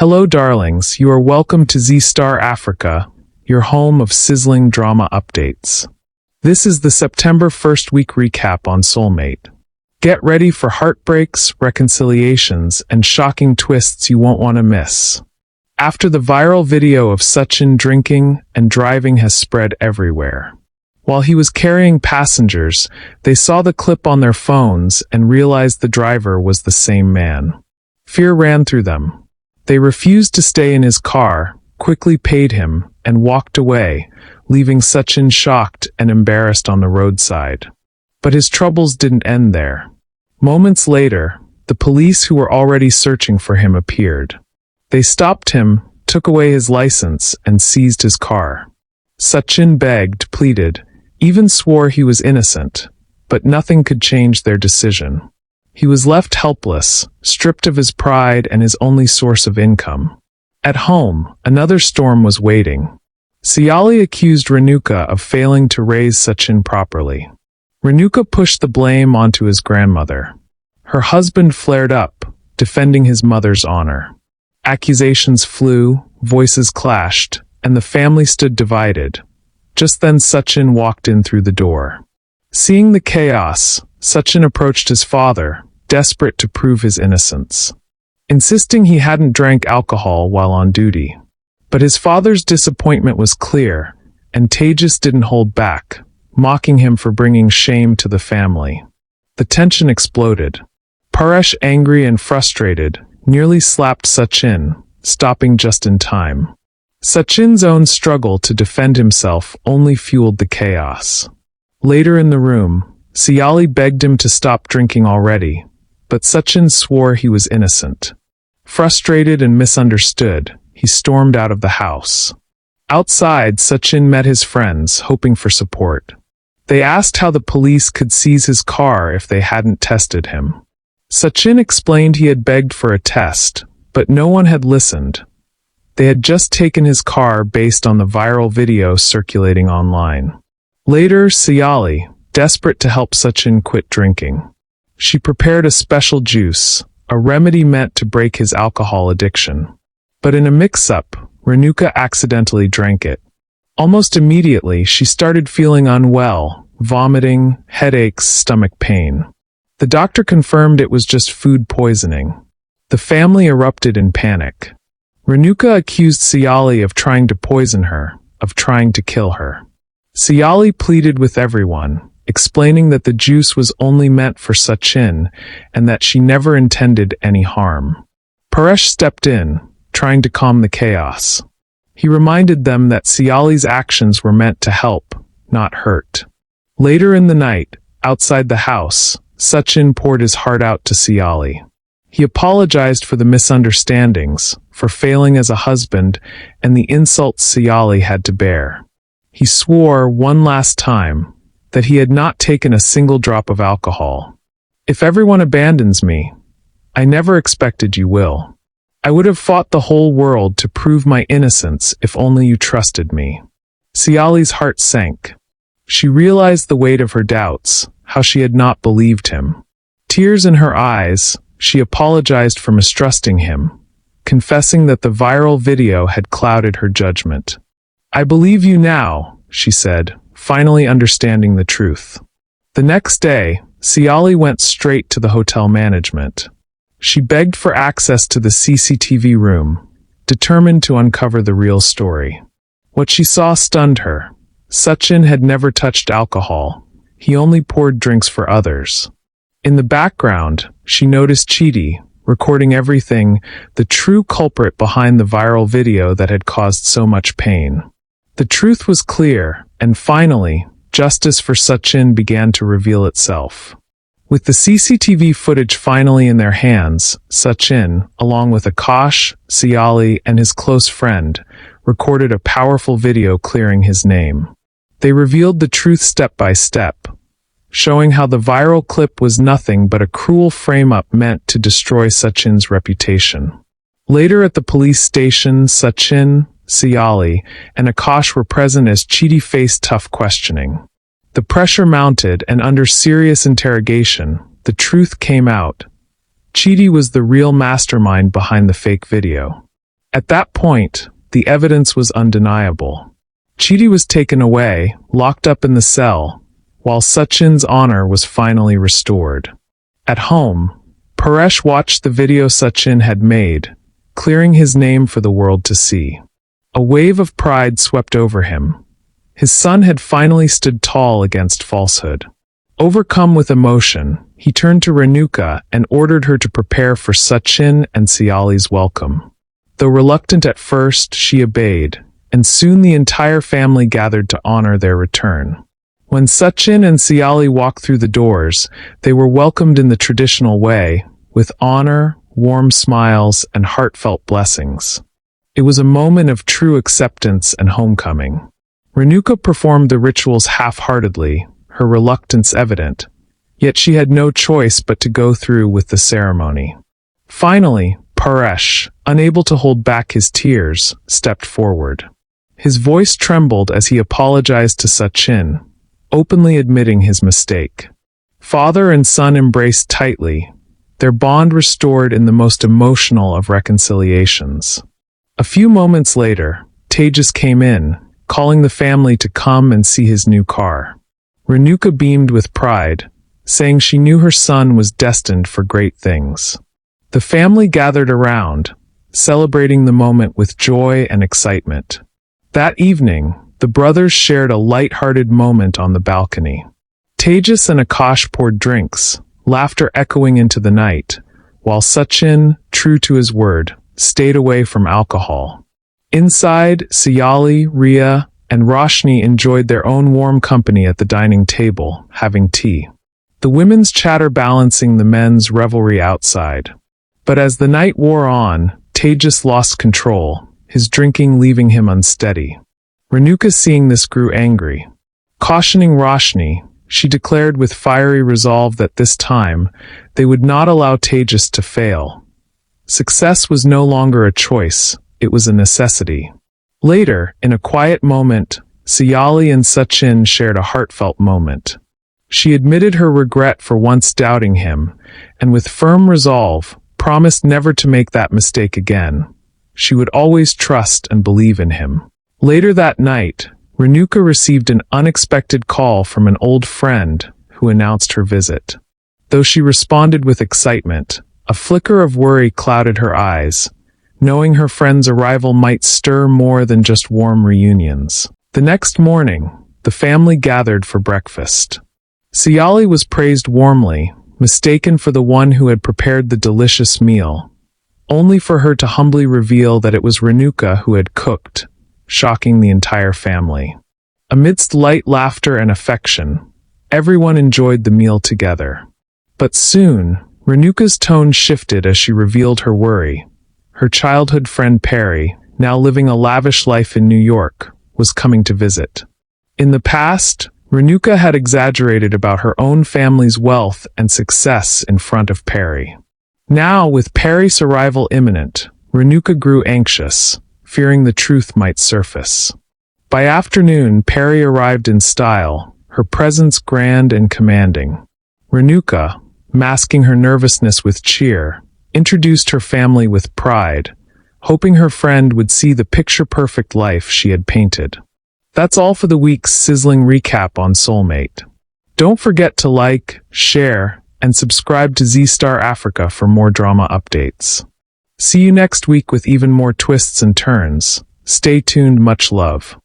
Hello darlings, you are welcome to Z-Star Africa, your home of sizzling drama updates. This is the September 1st week recap on Soulmate. Get ready for heartbreaks, reconciliations, and shocking twists you won't want to miss. After the viral video of Sachin drinking and driving has spread everywhere. While he was carrying passengers, they saw the clip on their phones and realized the driver was the same man. Fear ran through them. They refused to stay in his car, quickly paid him, and walked away, leaving Sachin shocked and embarrassed on the roadside. But his troubles didn't end there. Moments later, the police who were already searching for him appeared. They stopped him, took away his license, and seized his car. Sachin begged, pleaded, even swore he was innocent, but nothing could change their decision. He was left helpless, stripped of his pride and his only source of income. At home, another storm was waiting. Siali accused Renuka of failing to raise Sachin properly. Renuka pushed the blame onto his grandmother. Her husband flared up, defending his mother's honor. Accusations flew, voices clashed, and the family stood divided. Just then Sachin walked in through the door. Seeing the chaos, Sachin approached his father, desperate to prove his innocence, insisting he hadn't drank alcohol while on duty. But his father's disappointment was clear, and Tejas didn't hold back, mocking him for bringing shame to the family. The tension exploded. Paresh, angry and frustrated, nearly slapped Sachin, stopping just in time. Sachin's own struggle to defend himself only fueled the chaos. Later in the room, Siali begged him to stop drinking already, but Sachin swore he was innocent. Frustrated and misunderstood, he stormed out of the house. Outside, Sachin met his friends, hoping for support. They asked how the police could seize his car if they hadn't tested him. Sachin explained he had begged for a test, but no one had listened. They had just taken his car based on the viral video circulating online. Later, Siali, desperate to help Sachin quit drinking. She prepared a special juice, a remedy meant to break his alcohol addiction. But in a mix-up, Renuka accidentally drank it. Almost immediately, she started feeling unwell, vomiting, headaches, stomach pain. The doctor confirmed it was just food poisoning. The family erupted in panic. Renuka accused Siali of trying to poison her, of trying to kill her. Siali pleaded with everyone, explaining that the juice was only meant for Sachin and that she never intended any harm. Paresh stepped in, trying to calm the chaos. He reminded them that Siali's actions were meant to help, not hurt. Later in the night, outside the house, Sachin poured his heart out to Siali. He apologized for the misunderstandings, for failing as a husband, and the insults Siali had to bear. He swore one last time that he had not taken a single drop of alcohol. If everyone abandons me, I never expected you will. I would have fought the whole world to prove my innocence if only you trusted me. Siali's heart sank. She realized the weight of her doubts, how she had not believed him. Tears in her eyes, she apologized for mistrusting him, confessing that the viral video had clouded her judgment. I believe you now, she said, finally understanding the truth. The next day, Siali went straight to the hotel management. She begged for access to the CCTV room, determined to uncover the real story. What she saw stunned her. Sachin had never touched alcohol. He only poured drinks for others. In the background, she noticed Chidi, recording everything, the true culprit behind the viral video that had caused so much pain. The truth was clear, and finally, justice for Sachin began to reveal itself. With the CCTV footage finally in their hands, Sachin, along with Akash, Siali, and his close friend, recorded a powerful video clearing his name. They revealed the truth step by step, showing how the viral clip was nothing but a cruel frame-up meant to destroy Sachin's reputation. Later at the police station, Sachin, Siali, and Akash were present as Chidi faced tough questioning. The pressure mounted, and under serious interrogation, the truth came out. Chidi was the real mastermind behind the fake video. At that point, the evidence was undeniable. Chidi was taken away, locked up in the cell, while Sachin's honor was finally restored. At home, Paresh watched the video Sachin had made, clearing his name for the world to see. A wave of pride swept over him. His son had finally stood tall against falsehood. Overcome with emotion, he turned to Renuka and ordered her to prepare for Sachin and Siali's welcome. Though reluctant at first, she obeyed, and soon the entire family gathered to honor their return. When Sachin and Siali walked through the doors, they were welcomed in the traditional way, with honor, warm smiles, and heartfelt blessings. It was a moment of true acceptance and homecoming. Renuka performed the rituals half-heartedly, her reluctance evident, yet she had no choice but to go through with the ceremony. Finally, Paresh, unable to hold back his tears, stepped forward. His voice trembled as he apologized to Sachin, openly admitting his mistake. Father and son embraced tightly, their bond restored in the most emotional of reconciliations. A few moments later, Tejas came in, calling the family to come and see his new car. Renuka beamed with pride, saying she knew her son was destined for great things. The family gathered around, celebrating the moment with joy and excitement. That evening, the brothers shared a light-hearted moment on the balcony. Tejas and Akash poured drinks, laughter echoing into the night, while Sachin, true to his word, stayed away from alcohol. Inside, Siali, Ria, and Roshni enjoyed their own warm company at the dining table, having tea. The women's chatter balancing the men's revelry outside. But as the night wore on, Tejas lost control, his drinking leaving him unsteady. Renuka, seeing this, grew angry. Cautioning Roshni, she declared with fiery resolve that this time, they would not allow Tejas to fail. Success was no longer a choice, it was a necessity. Later, in a quiet moment, Siali and Sachin shared a heartfelt moment. She admitted her regret for once doubting him, and with firm resolve, promised never to make that mistake again. She would always trust and believe in him. Later that night, Renuka received an unexpected call from an old friend who announced her visit. Though she responded with excitement, a flicker of worry clouded her eyes, knowing her friend's arrival might stir more than just warm reunions. The next morning, the family gathered for breakfast. Siali was praised warmly, mistaken for the one who had prepared the delicious meal, only for her to humbly reveal that it was Renuka who had cooked, shocking the entire family. Amidst light laughter and affection, everyone enjoyed the meal together. But soon, Renuka's tone shifted as she revealed her worry. Her childhood friend Perry, now living a lavish life in New York, was coming to visit. In the past, Renuka had exaggerated about her own family's wealth and success in front of Perry. Now, with Perry's arrival imminent, Renuka grew anxious, fearing the truth might surface. By afternoon, Perry arrived in style, her presence grand and commanding. Renuka, masking her nervousness with cheer, introduced her family with pride, hoping her friend would see the picture-perfect life she had painted. That's all for the week's sizzling recap on Soulmate. Don't forget to like, share, and subscribe to Z Star Africa for more drama updates. See you next week with even more twists and turns. Stay tuned, much love.